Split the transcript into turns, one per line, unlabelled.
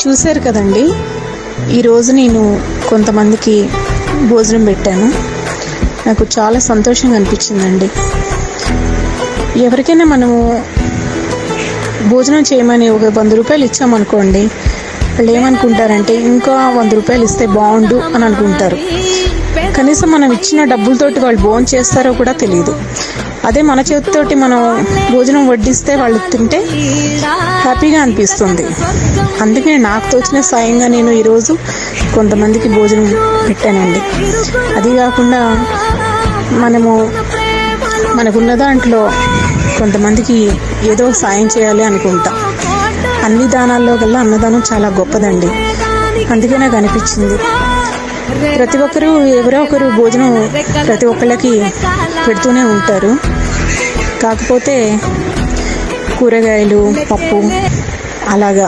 చూశారు కదండి, ఈరోజు నేను కొంతమందికి భోజనం పెట్టాను. నాకు చాలా సంతోషంగా అనిపించిందండి. ఎవరికైనా మనము భోజనం చేయమని ఒక 100 రూపాయలు ఇచ్చామనుకోండి, వాళ్ళు ఏమనుకుంటారంటే ఇంకా 100 రూపాయలు ఇస్తే బాగుండు అని అనుకుంటారు. కనీసం మనం ఇచ్చిన డబ్బులతోటి వాళ్ళు భోజనం చేస్తారో కూడా తెలియదు. అదే మన చేతితోటి మనం భోజనం వడ్డిస్తే వాళ్ళు తింటే హ్యాపీగా అనిపిస్తుంది. అందుకే నాకు తోచిన సాయంగా నేను ఈరోజు కొంతమందికి భోజనం పెట్టానండి. అది కాకుండా మనకున్న దాంట్లో కొంతమందికి ఏదో సాయం చేయాలి అనుకుంటా. అన్ని దానాల్లో కల్లా అన్నదానం చాలా గొప్పదండి. అందుకే నాకు అనిపించింది, ప్రతి ఒక్కరూ ఎవరో ఒకరు భోజనం ప్రతి ఒక్కళ్ళకి పెడుతూనే ఉంటారు. కాకపోతే కూరగాయలు, పప్పు అలాగా